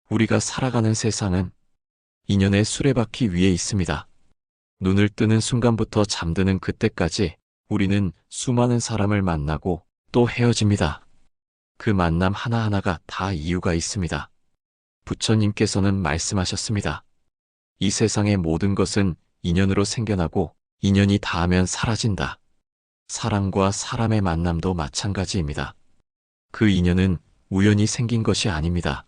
우리가 살아가는 세상은 인연의 수레바퀴 위에 있습니다. 눈을 뜨는 순간부터 잠드는 그때까지 우리는 수많은 사람을 만나고 또 헤어집니다. 그 만남 하나하나가 다 이유가 있습니다. 부처님께서는 말씀하셨습니다. 이 세상의 모든 것은 인연으로 생겨나고 인연이 닿으면 사라진다. 사람과 사람의 만남도 마찬가지입니다. 그 인연은 우연히 생긴 것이 아닙니다.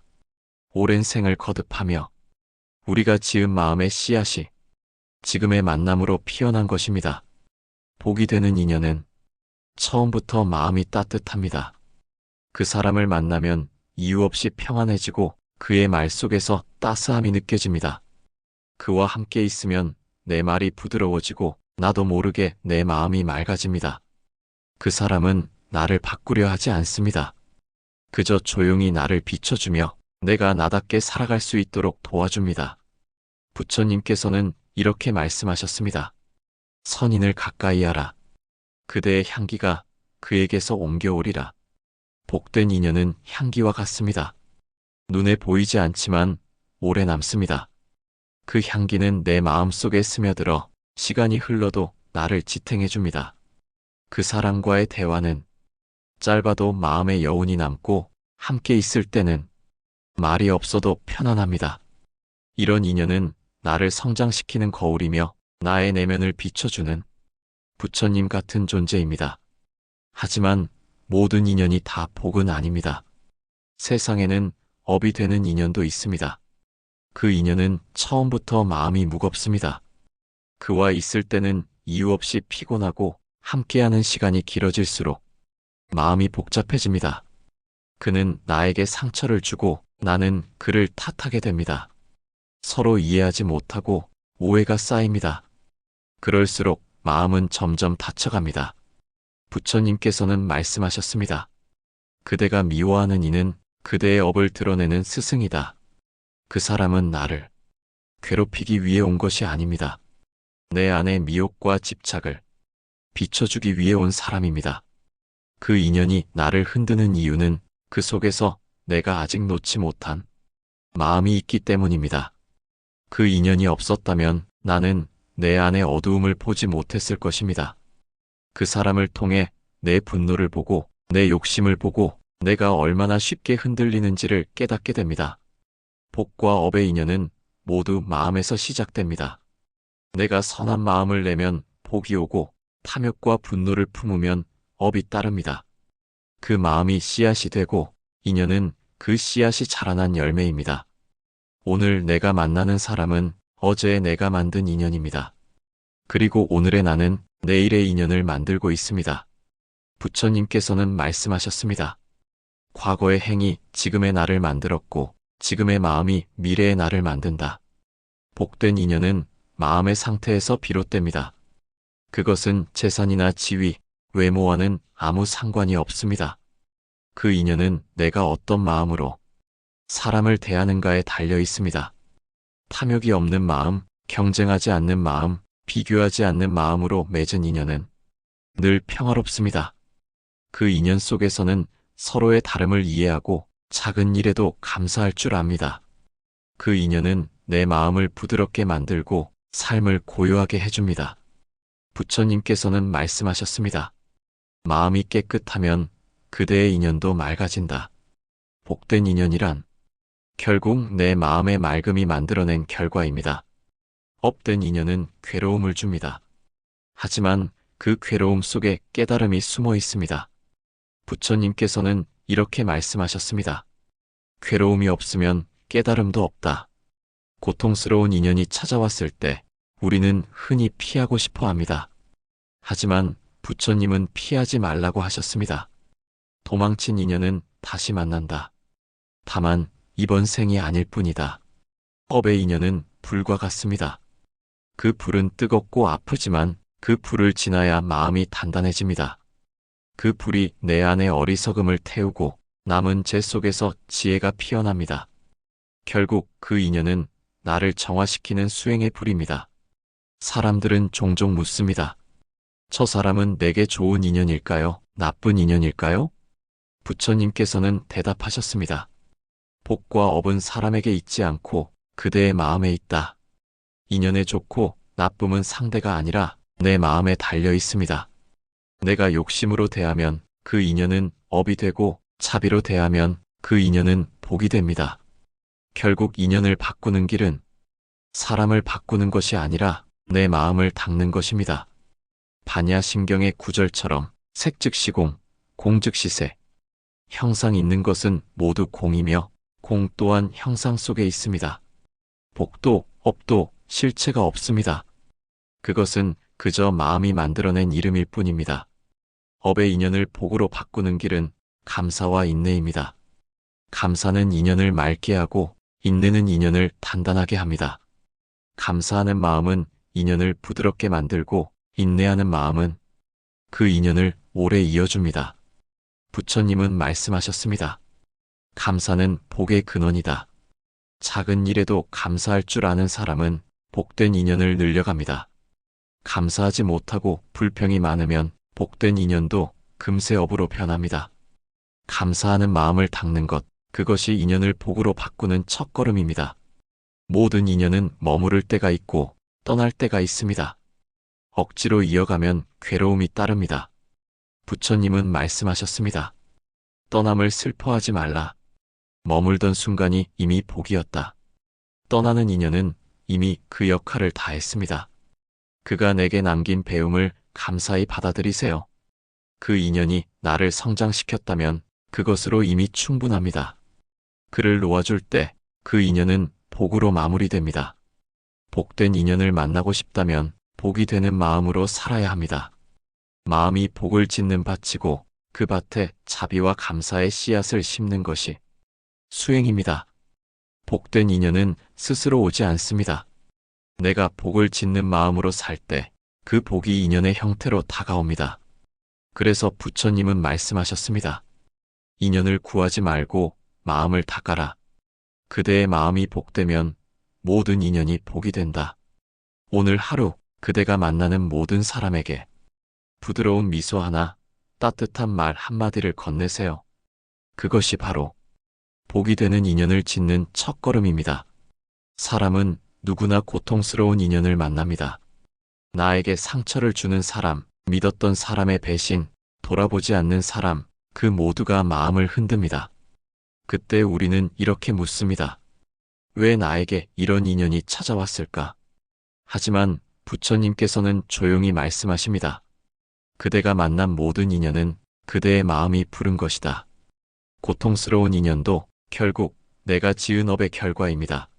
오랜 생을 거듭하며 우리가 지은 마음의 씨앗이 지금의 만남으로 피어난 것입니다. 복이 되는 인연은 처음부터 마음이 따뜻합니다. 그 사람을 만나면 이유 없이 평안해지고 그의 말 속에서 따스함이 느껴집니다. 그와 함께 있으면 내 말이 부드러워지고 나도 모르게 내 마음이 맑아집니다. 그 사람은 나를 바꾸려 하지 않습니다. 그저 조용히 나를 비춰주며 내가 나답게 살아갈 수 있도록 도와줍니다. 부처님께서는 이렇게 말씀하셨습니다. 선인을 가까이 하라. 그대의 향기가 그에게서 옮겨오리라. 복된 인연은 향기와 같습니다. 눈에 보이지 않지만 오래 남습니다. 그 향기는 내 마음속에 스며들어 시간이 흘러도 나를 지탱해줍니다. 그 사람과의 대화는 짧아도 마음에 여운이 남고 함께 있을 때는 말이 없어도 편안합니다. 이런 인연은 나를 성장시키는 거울이며 나의 내면을 비춰주는 부처님 같은 존재입니다. 하지만 모든 인연이 다 복은 아닙니다. 세상에는 업이 되는 인연도 있습니다. 그 인연은 처음부터 마음이 무겁습니다. 그와 있을 때는 이유 없이 피곤하고 함께하는 시간이 길어질수록 마음이 복잡해집니다. 그는 나에게 상처를 주고 나는 그를 탓하게 됩니다. 서로 이해하지 못하고 오해가 쌓입니다. 그럴수록 마음은 점점 다쳐갑니다. 부처님께서는 말씀하셨습니다. 그대가 미워하는 이는 그대의 업을 드러내는 스승이다. 그 사람은 나를 괴롭히기 위해 온 것이 아닙니다. 내 안의 미혹과 집착을 비춰주기 위해 온 사람입니다. 그 인연이 나를 흔드는 이유는 그 속에서 내가 아직 놓지 못한 마음이 있기 때문입니다. 그 인연이 없었다면 나는 내 안의 어두움을 보지 못했을 것입니다. 그 사람을 통해 내 분노를 보고 내 욕심을 보고 내가 얼마나 쉽게 흔들리는지를 깨닫게 됩니다. 복과 업의 인연은 모두 마음에서 시작됩니다. 내가 선한 마음을 내면 복이 오고 탐욕과 분노를 품으면 업이 따릅니다. 그 마음이 씨앗이 되고 인연은 그 씨앗이 자라난 열매입니다. 오늘 내가 만나는 사람은 어제 내가 만든 인연입니다. 그리고 오늘의 나는 내일의 인연을 만들고 있습니다. 부처님께서는 말씀하셨습니다. 과거의 행이 지금의 나를 만들었고 지금의 마음이 미래의 나를 만든다. 복된 인연은 마음의 상태에서 비롯됩니다. 그것은 재산이나 지위, 외모와는 아무 상관이 없습니다. 그 인연은 내가 어떤 마음으로 사람을 대하는가에 달려 있습니다. 탐욕이 없는 마음, 경쟁하지 않는 마음, 비교하지 않는 마음으로 맺은 인연은 늘 평화롭습니다. 그 인연 속에서는 서로의 다름을 이해하고 작은 일에도 감사할 줄 압니다. 그 인연은 내 마음을 부드럽게 만들고 삶을 고요하게 해줍니다. 부처님께서는 말씀하셨습니다. 마음이 깨끗하면 그대의 인연도 맑아진다. 복된 인연이란 결국 내 마음의 맑음이 만들어낸 결과입니다. 업된 인연은 괴로움을 줍니다. 하지만 그 괴로움 속에 깨달음이 숨어 있습니다. 부처님께서는 이렇게 말씀하셨습니다. 괴로움이 없으면 깨달음도 없다. 고통스러운 인연이 찾아왔을 때 우리는 흔히 피하고 싶어 합니다. 하지만 부처님은 피하지 말라고 하셨습니다. 도망친 인연은 다시 만난다. 다만 이번 생이 아닐 뿐이다. 업의 인연은 불과 같습니다. 그 불은 뜨겁고 아프지만 그 불을 지나야 마음이 단단해집니다. 그 불이 내 안의 어리석음을 태우고 남은 재 속에서 지혜가 피어납니다. 결국 그 인연은 나를 정화시키는 수행의 불입니다. 사람들은 종종 묻습니다. 저 사람은 내게 좋은 인연일까요? 나쁜 인연일까요? 부처님께서는 대답하셨습니다. 복과 업은 사람에게 있지 않고 그대의 마음에 있다. 인연의 좋고 나쁨은 상대가 아니라 내 마음에 달려 있습니다. 내가 욕심으로 대하면 그 인연은 업이 되고 자비로 대하면 그 인연은 복이 됩니다. 결국 인연을 바꾸는 길은 사람을 바꾸는 것이 아니라 내 마음을 닦는 것입니다. 반야심경의 구절처럼 색즉시공, 공즉시세. 형상 있는 것은 모두 공이며 공 또한 형상 속에 있습니다. 복도, 업도 실체가 없습니다. 그것은 그저 마음이 만들어낸 이름일 뿐입니다. 업의 인연을 복으로 바꾸는 길은 감사와 인내입니다. 감사는 인연을 맑게 하고 인내는 인연을 단단하게 합니다. 감사하는 마음은 인연을 부드럽게 만들고 인내하는 마음은 그 인연을 오래 이어줍니다. 부처님은 말씀하셨습니다. 감사는 복의 근원이다. 작은 일에도 감사할 줄 아는 사람은 복된 인연을 늘려갑니다. 감사하지 못하고 불평이 많으면 복된 인연도 금세 업으로 변합니다. 감사하는 마음을 닦는 것, 그것이 인연을 복으로 바꾸는 첫걸음입니다. 모든 인연은 머무를 때가 있고 떠날 때가 있습니다. 억지로 이어가면 괴로움이 따릅니다. 부처님은 말씀하셨습니다. 떠남을 슬퍼하지 말라. 머물던 순간이 이미 복이었다. 떠나는 인연은 이미 그 역할을 다했습니다. 그가 내게 남긴 배움을 감사히 받아들이세요. 그 인연이 나를 성장시켰다면 그것으로 이미 충분합니다. 그를 놓아줄 때 그 인연은 복으로 마무리됩니다. 복된 인연을 만나고 싶다면 복이 되는 마음으로 살아야 합니다. 마음이 복을 짓는 밭이고 그 밭에 자비와 감사의 씨앗을 심는 것이 수행입니다. 복된 인연은 스스로 오지 않습니다. 내가 복을 짓는 마음으로 살 때 그 복이 인연의 형태로 다가옵니다. 그래서 부처님은 말씀하셨습니다. 인연을 구하지 말고 마음을 닦아라. 그대의 마음이 복되면 모든 인연이 복이 된다. 오늘 하루 그대가 만나는 모든 사람에게 부드러운 미소 하나, 따뜻한 말 한마디를 건네세요. 그것이 바로 복이 되는 인연을 짓는 첫걸음입니다. 사람은 누구나 고통스러운 인연을 만납니다. 나에게 상처를 주는 사람, 믿었던 사람의 배신, 돌아보지 않는 사람, 그 모두가 마음을 흔듭니다. 그때 우리는 이렇게 묻습니다. 왜 나에게 이런 인연이 찾아왔을까? 하지만 부처님께서는 조용히 말씀하십니다. 그대가 만난 모든 인연은 그대의 마음이 부른 것이다. 고통스러운 인연도 결국 내가 지은 업의 결과입니다.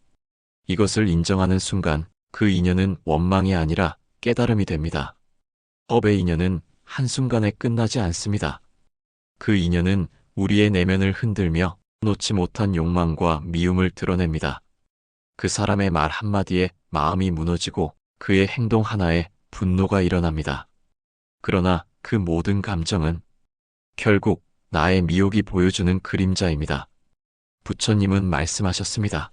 이것을 인정하는 순간 그 인연은 원망이 아니라 깨달음이 됩니다. 업의 인연은 한순간에 끝나지 않습니다. 그 인연은 우리의 내면을 흔들며 놓지 못한 욕망과 미움을 드러냅니다. 그 사람의 말 한마디에 마음이 무너지고 그의 행동 하나에 분노가 일어납니다. 그러나 그 모든 감정은 결국 나의 미혹이 보여주는 그림자입니다. 부처님은 말씀하셨습니다.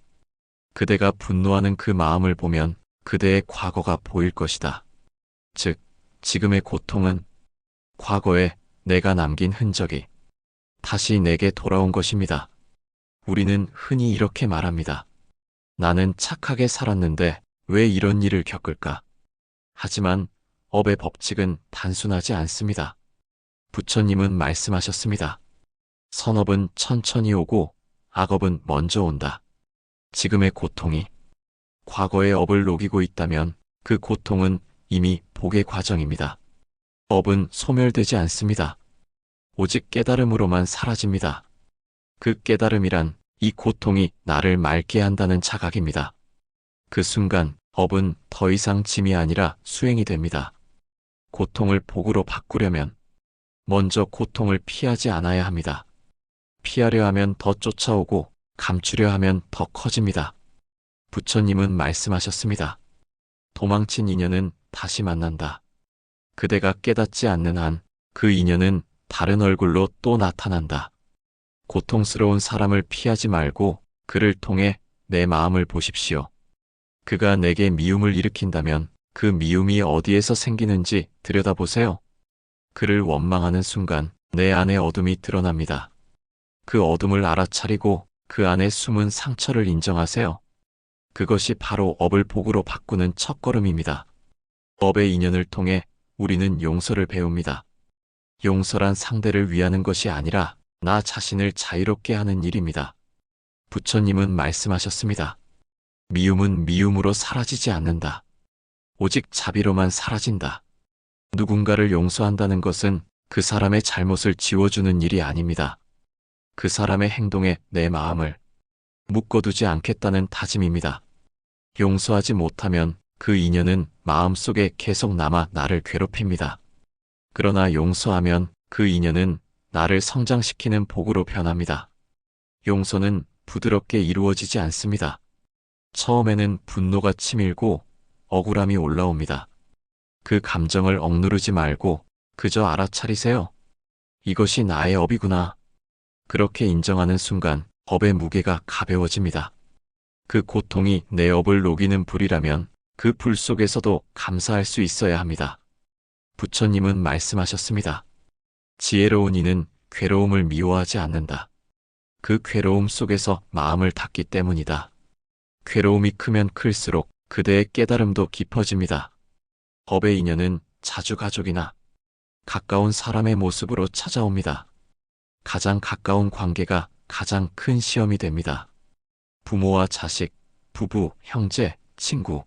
그대가 분노하는 그 마음을 보면 그대의 과거가 보일 것이다. 즉, 지금의 고통은 과거에 내가 남긴 흔적이 다시 내게 돌아온 것입니다. 우리는 흔히 이렇게 말합니다. 나는 착하게 살았는데 왜 이런 일을 겪을까? 하지만 업의 법칙은 단순하지 않습니다. 부처님은 말씀하셨습니다. 선업은 천천히 오고 악업은 먼저 온다. 지금의 고통이 과거의 업을 녹이고 있다면 그 고통은 이미 복의 과정입니다. 업은 소멸되지 않습니다. 오직 깨달음으로만 사라집니다. 그 깨달음이란 이 고통이 나를 맑게 한다는 자각입니다. 그 순간 업은 더 이상 짐이 아니라 수행이 됩니다. 고통을 복으로 바꾸려면 먼저 고통을 피하지 않아야 합니다. 피하려 하면 더 쫓아오고 감추려 하면 더 커집니다. 부처님은 말씀하셨습니다. 도망친 인연은 다시 만난다. 그대가 깨닫지 않는 한 그 인연은 다른 얼굴로 또 나타난다. 고통스러운 사람을 피하지 말고 그를 통해 내 마음을 보십시오. 그가 내게 미움을 일으킨다면 그 미움이 어디에서 생기는지 들여다보세요. 그를 원망하는 순간 내 안의 어둠이 드러납니다. 그 어둠을 알아차리고 그 안에 숨은 상처를 인정하세요. 그것이 바로 업을 복으로 바꾸는 첫걸음입니다. 업의 인연을 통해 우리는 용서를 배웁니다. 용서란 상대를 위하는 것이 아니라 나 자신을 자유롭게 하는 일입니다. 부처님은 말씀하셨습니다. 미움은 미움으로 사라지지 않는다. 오직 자비로만 사라진다. 누군가를 용서한다는 것은 그 사람의 잘못을 지워주는 일이 아닙니다. 그 사람의 행동에 내 마음을 묶어두지 않겠다는 다짐입니다. 용서하지 못하면 그 인연은 마음속에 계속 남아 나를 괴롭힙니다. 그러나 용서하면 그 인연은 나를 성장시키는 복으로 변합니다. 용서는 부드럽게 이루어지지 않습니다. 처음에는 분노가 치밀고 억울함이 올라옵니다. 그 감정을 억누르지 말고 그저 알아차리세요. 이것이 나의 업이구나. 그렇게 인정하는 순간 업의 무게가 가벼워집니다. 그 고통이 내 업을 녹이는 불이라면 그 불 속에서도 감사할 수 있어야 합니다. 부처님은 말씀하셨습니다. 지혜로운 이는 괴로움을 미워하지 않는다. 그 괴로움 속에서 마음을 닫기 때문이다. 괴로움이 크면 클수록 그대의 깨달음도 깊어집니다. 업의 인연은 자주 가족이나 가까운 사람의 모습으로 찾아옵니다. 가장 가까운 관계가 가장 큰 시험이 됩니다. 부모와 자식, 부부, 형제, 친구.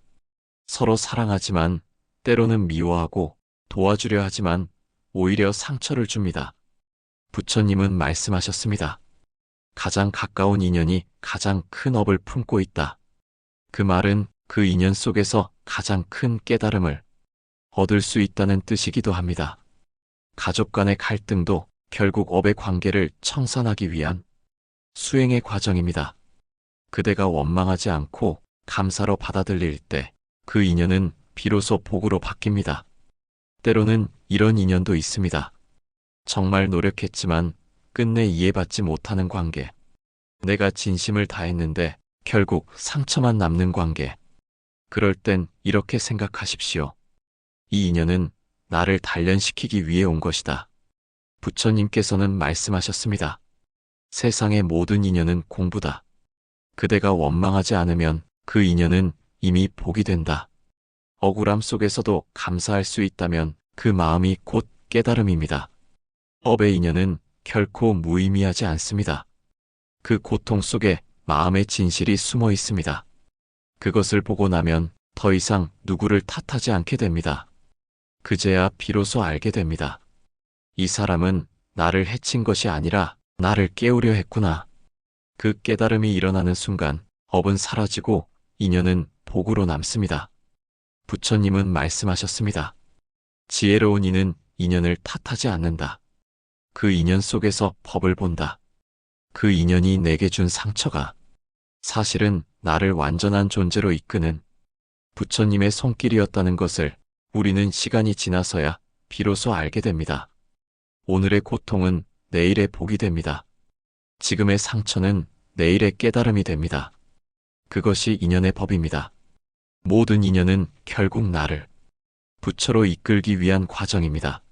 서로 사랑하지만 때로는 미워하고 도와주려 하지만 오히려 상처를 줍니다. 부처님은 말씀하셨습니다. 가장 가까운 인연이 가장 큰 업을 품고 있다. 그 말은 그 인연 속에서 가장 큰 깨달음을 얻을 수 있다는 뜻이기도 합니다. 가족 간의 갈등도 결국 업의 관계를 청산하기 위한 수행의 과정입니다. 그대가 원망하지 않고 감사로 받아들일 때 그 인연은 비로소 복으로 바뀝니다. 때로는 이런 인연도 있습니다. 정말 노력했지만 끝내 이해받지 못하는 관계. 내가 진심을 다했는데 결국 상처만 남는 관계. 그럴 땐 이렇게 생각하십시오. 이 인연은 나를 단련시키기 위해 온 것이다. 부처님께서는 말씀하셨습니다. 세상의 모든 인연은 공부다. 그대가 원망하지 않으면 그 인연은 이미 복이 된다. 억울함 속에서도 감사할 수 있다면 그 마음이 곧 깨달음입니다. 업의 인연은 결코 무의미하지 않습니다. 그 고통 속에 마음의 진실이 숨어 있습니다. 그것을 보고 나면 더 이상 누구를 탓하지 않게 됩니다. 그제야 비로소 알게 됩니다. 이 사람은 나를 해친 것이 아니라 나를 깨우려 했구나. 그 깨달음이 일어나는 순간 업은 사라지고 인연은 복으로 남습니다. 부처님은 말씀하셨습니다. 지혜로운 이는 인연을 탓하지 않는다. 그 인연 속에서 법을 본다. 그 인연이 내게 준 상처가 사실은 나를 완전한 존재로 이끄는 부처님의 손길이었다는 것을 우리는 시간이 지나서야 비로소 알게 됩니다. 오늘의 고통은 내일의 복이 됩니다. 지금의 상처는 내일의 깨달음이 됩니다. 그것이 인연의 법입니다. 모든 인연은 결국 나를 부처로 이끌기 위한 과정입니다.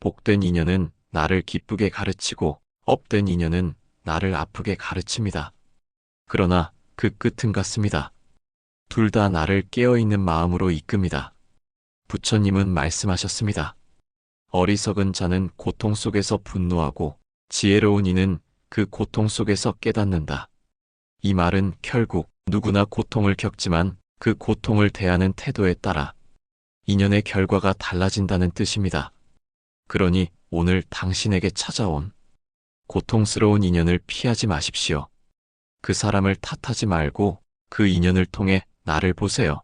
복된 인연은 나를 기쁘게 가르치고 업된 인연은 나를 아프게 가르칩니다. 그러나 그 끝은 같습니다. 둘 다 나를 깨어있는 마음으로 이끕니다. 부처님은 말씀하셨습니다. 어리석은 자는 고통 속에서 분노하고 지혜로운 이는 그 고통 속에서 깨닫는다. 이 말은 결국 누구나 고통을 겪지만 그 고통을 대하는 태도에 따라 인연의 결과가 달라진다는 뜻입니다. 그러니 오늘 당신에게 찾아온 고통스러운 인연을 피하지 마십시오. 그 사람을 탓하지 말고 그 인연을 통해 나를 보세요.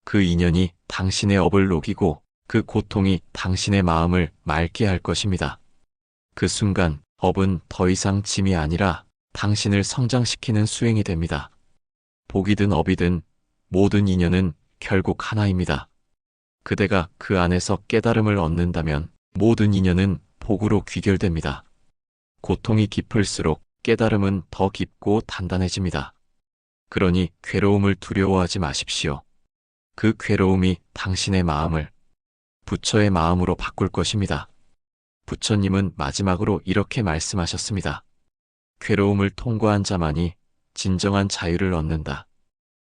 그 인연이 당신의 업을 녹이고 그 고통이 당신의 마음을 맑게 할 것입니다. 그 순간 업은 더 이상 짐이 아니라 당신을 성장시키는 수행이 됩니다. 복이든 업이든 모든 인연은 결국 하나입니다. 그대가 그 안에서 깨달음을 얻는다면 모든 인연은 복으로 귀결됩니다. 고통이 깊을수록 깨달음은 더 깊고 단단해집니다. 그러니 괴로움을 두려워하지 마십시오. 그 괴로움이 당신의 마음을 부처의 마음으로 바꿀 것입니다. 부처님은 마지막으로 이렇게 말씀하셨습니다. 괴로움을 통과한 자만이 진정한 자유를 얻는다.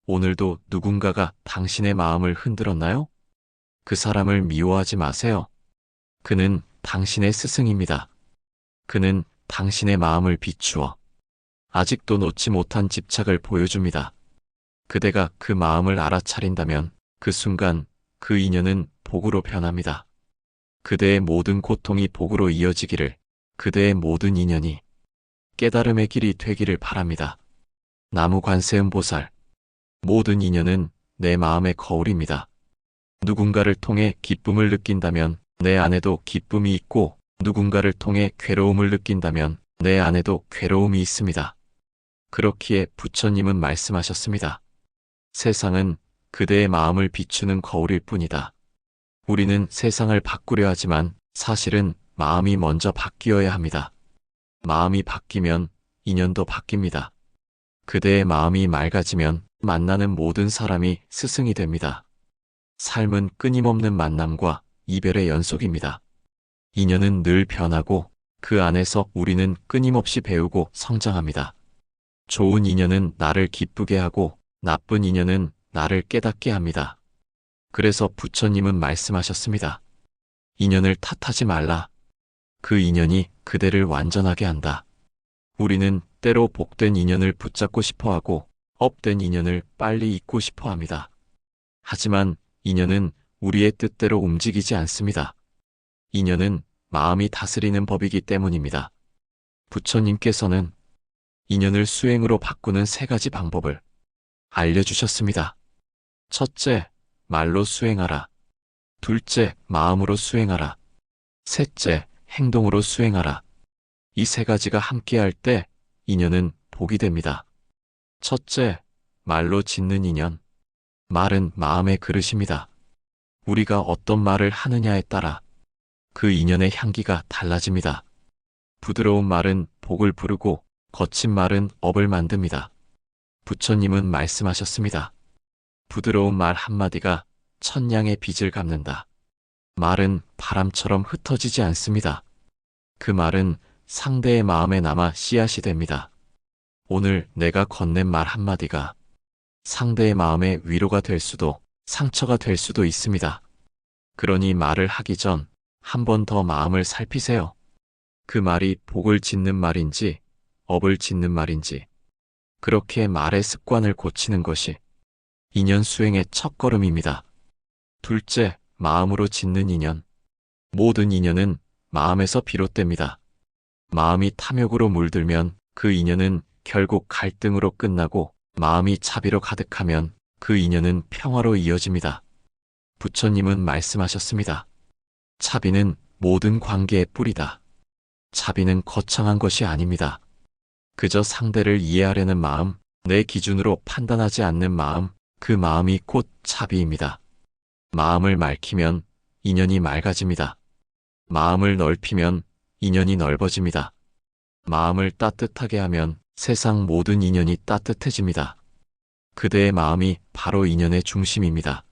오늘도 누군가가 당신의 마음을 흔들었나요? 그 사람을 미워하지 마세요. 그는 당신의 스승입니다. 그는 당신의 마음을 비추어 아직도 놓지 못한 집착을 보여줍니다. 그대가 그 마음을 알아차린다면 그 순간 그 인연은 복으로 변합니다. 그대의 모든 고통이 복으로 이어지기를, 그대의 모든 인연이 깨달음의 길이 되기를 바랍니다. 나무 관세음 보살. 모든 인연은 내 마음의 거울입니다. 누군가를 통해 기쁨을 느낀다면 내 안에도 기쁨이 있고, 누군가를 통해 괴로움을 느낀다면 내 안에도 괴로움이 있습니다. 그렇기에 부처님은 말씀하셨습니다. 세상은 그대의 마음을 비추는 거울일 뿐이다. 우리는 세상을 바꾸려 하지만 사실은 마음이 먼저 바뀌어야 합니다. 마음이 바뀌면 인연도 바뀝니다. 그대의 마음이 맑아지면 만나는 모든 사람이 스승이 됩니다. 삶은 끊임없는 만남과 이별의 연속입니다. 인연은 늘 변하고 그 안에서 우리는 끊임없이 배우고 성장합니다. 좋은 인연은 나를 기쁘게 하고 나쁜 인연은 나를 깨닫게 합니다. 그래서 부처님은 말씀하셨습니다. 인연을 탓하지 말라. 그 인연이 그대를 완전하게 한다. 우리는 때로 복된 인연을 붙잡고 싶어 하고 업된 인연을 빨리 잊고 싶어 합니다. 하지만 인연은 우리의 뜻대로 움직이지 않습니다. 인연은 마음이 다스리는 법이기 때문입니다. 부처님께서는 인연을 수행으로 바꾸는 3가지 방법을 알려주셨습니다. 첫째, 말로 수행하라. 둘째, 마음으로 수행하라. 셋째, 행동으로 수행하라. 이 3가지가 함께할 때 인연은 복이 됩니다. 첫째, 말로 짓는 인연. 말은 마음의 그릇입니다. 우리가 어떤 말을 하느냐에 따라 그 인연의 향기가 달라집니다. 부드러운 말은 복을 부르고 거친 말은 업을 만듭니다. 부처님은 말씀하셨습니다. 부드러운 말 한마디가 천냥의 빚을 갚는다. 말은 바람처럼 흩어지지 않습니다. 그 말은 상대의 마음에 남아 씨앗이 됩니다. 오늘 내가 건넨 말 한마디가 상대의 마음에 위로가 될 수도 상처가 될 수도 있습니다. 그러니 말을 하기 전 한 번 더 마음을 살피세요. 그 말이 복을 짓는 말인지 업을 짓는 말인지, 그렇게 말의 습관을 고치는 것이 인연 수행의 첫걸음입니다. 둘째, 마음으로 짓는 인연. 모든 인연은 마음에서 비롯됩니다. 마음이 탐욕으로 물들면 그 인연은 결국 갈등으로 끝나고, 마음이 차비로 가득하면 그 인연은 평화로 이어집니다. 부처님은 말씀하셨습니다. 차비는 모든 관계의 뿌리다. 차비는 거창한 것이 아닙니다. 그저 상대를 이해하려는 마음, 내 기준으로 판단하지 않는 마음, 그 마음이 곧 차비입니다. 마음을 맑히면 인연이 맑아집니다. 마음을 넓히면 인연이 넓어집니다. 마음을 따뜻하게 하면 세상 모든 인연이 따뜻해집니다. 그대의 마음이 바로 인연의 중심입니다.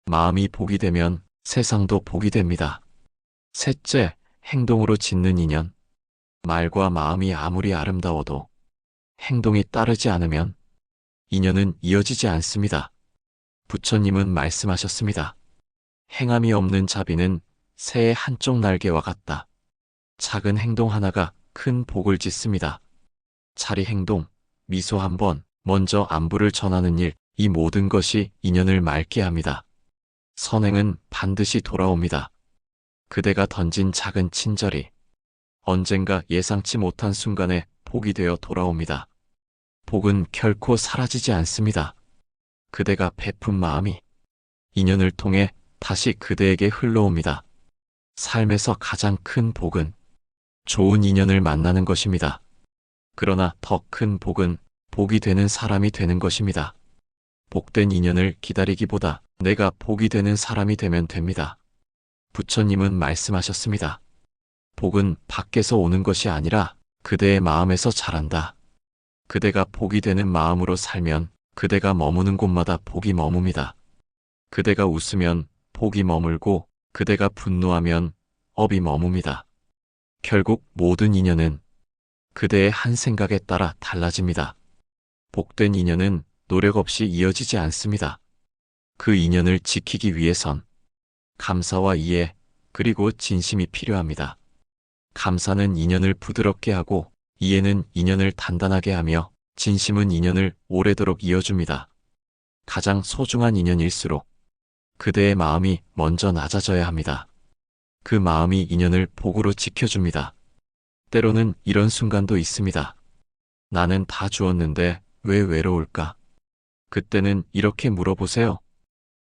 마음이 복이 되면 세상도 복이 됩니다. 셋째, 행동으로 짓는 인연. 말과 마음이 아무리 아름다워도 행동이 따르지 않으면 인연은 이어지지 않습니다. 부처님은 말씀하셨습니다. 행함이 없는 자비는 새의 한쪽 날개와 같다. 작은 행동 하나가 큰 복을 짓습니다. 자리 행동, 미소 한 번, 먼저 안부를 전하는 일, 이 모든 것이 인연을 맑게 합니다. 선행은 반드시 돌아옵니다. 그대가 던진 작은 친절이 언젠가 예상치 못한 순간에 복이 되어 돌아옵니다. 복은 결코 사라지지 않습니다. 그대가 베푼 마음이 인연을 통해 다시 그대에게 흘러옵니다. 삶에서 가장 큰 복은 좋은 인연을 만나는 것입니다. 그러나 더 큰 복은 복이 되는 사람이 되는 것입니다. 복된 인연을 기다리기보다 내가 복이 되는 사람이 되면 됩니다. 부처님은 말씀하셨습니다. 복은 밖에서 오는 것이 아니라 그대의 마음에서 자란다. 그대가 복이 되는 마음으로 살면 그대가 머무는 곳마다 복이 머뭅니다. 그대가 웃으면 복이 머물고 그대가 분노하면 업이 머뭅니다. 결국 모든 인연은 그대의 한 생각에 따라 달라집니다. 복된 인연은 노력 없이 이어지지 않습니다. 그 인연을 지키기 위해선 감사와 이해, 그리고 진심이 필요합니다. 감사는 인연을 부드럽게 하고, 이해는 인연을 단단하게 하며, 진심은 인연을 오래도록 이어줍니다. 가장 소중한 인연일수록 그대의 마음이 먼저 낮아져야 합니다. 그 마음이 인연을 복으로 지켜줍니다. 때로는 이런 순간도 있습니다. 나는 다 주었는데 왜 외로울까? 그때는 이렇게 물어보세요.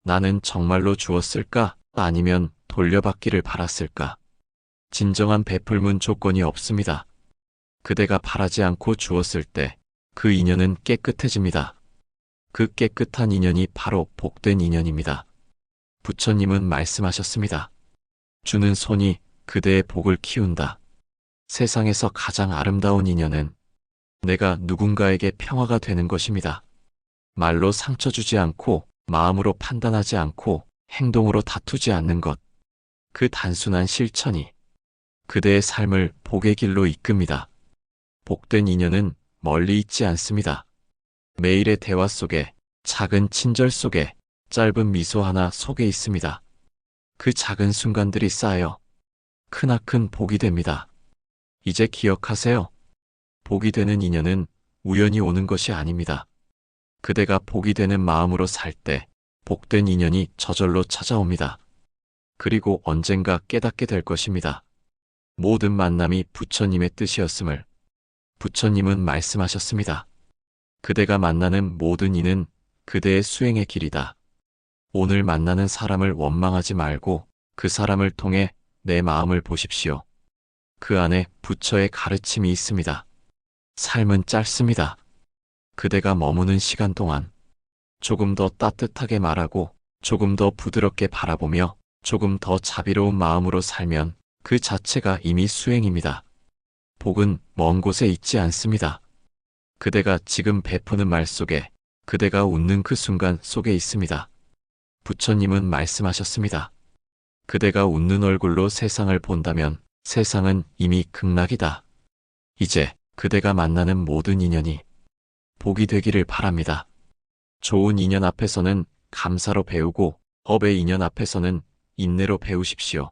나는 정말로 주었을까? 아니면 돌려받기를 바랐을까? 진정한 베풀문 조건이 없습니다. 그대가 바라지 않고 주었을 때 그 인연은 깨끗해집니다. 그 깨끗한 인연이 바로 복된 인연입니다. 부처님은 말씀하셨습니다. 주는 손이 그대의 복을 키운다. 세상에서 가장 아름다운 인연은 내가 누군가에게 평화가 되는 것입니다. 말로 상처 주지 않고, 마음으로 판단하지 않고, 행동으로 다투지 않는 것. 그 단순한 실천이 그대의 삶을 복의 길로 이끕니다. 복된 인연은 멀리 있지 않습니다. 매일의 대화 속에, 작은 친절 속에, 짧은 미소 하나 속에 있습니다. 그 작은 순간들이 쌓여 크나큰 복이 됩니다. 이제 기억하세요. 복이 되는 인연은 우연히 오는 것이 아닙니다. 그대가 복이 되는 마음으로 살 때 복된 인연이 저절로 찾아옵니다. 그리고 언젠가 깨닫게 될 것입니다. 모든 만남이 부처님의 뜻이었음을 부처님은 말씀하셨습니다. 그대가 만나는 모든 이는 그대의 수행의 길이다. 오늘 만나는 사람을 원망하지 말고 그 사람을 통해 내 마음을 보십시오. 그 안에 부처의 가르침이 있습니다. 삶은 짧습니다. 그대가 머무는 시간 동안 조금 더 따뜻하게 말하고, 조금 더 부드럽게 바라보며, 조금 더 자비로운 마음으로 살면 그 자체가 이미 수행입니다. 복은 먼 곳에 있지 않습니다. 그대가 지금 베푸는 말 속에, 그대가 웃는 그 순간 속에 있습니다. 부처님은 말씀하셨습니다. 그대가 웃는 얼굴로 세상을 본다면 세상은 이미 극락이다. 이제 그대가 만나는 모든 인연이 복이 되기를 바랍니다. 좋은 인연 앞에서는 감사로 배우고, 업의 인연 앞에서는 인내로 배우십시오.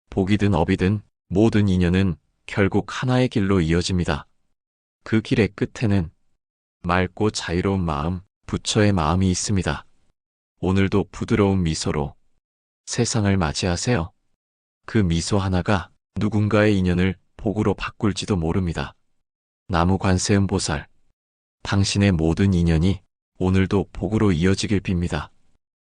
복이든 업이든 모든 인연은 결국 하나의 길로 이어집니다. 그 길의 끝에는 맑고 자유로운 마음, 부처의 마음이 있습니다. 오늘도 부드러운 미소로 세상을 맞이하세요. 그 미소 하나가 누군가의 인연을 복으로 바꿀지도 모릅니다. 나무 관세음 보살, 당신의 모든 인연이 오늘도 복으로 이어지길 빕니다.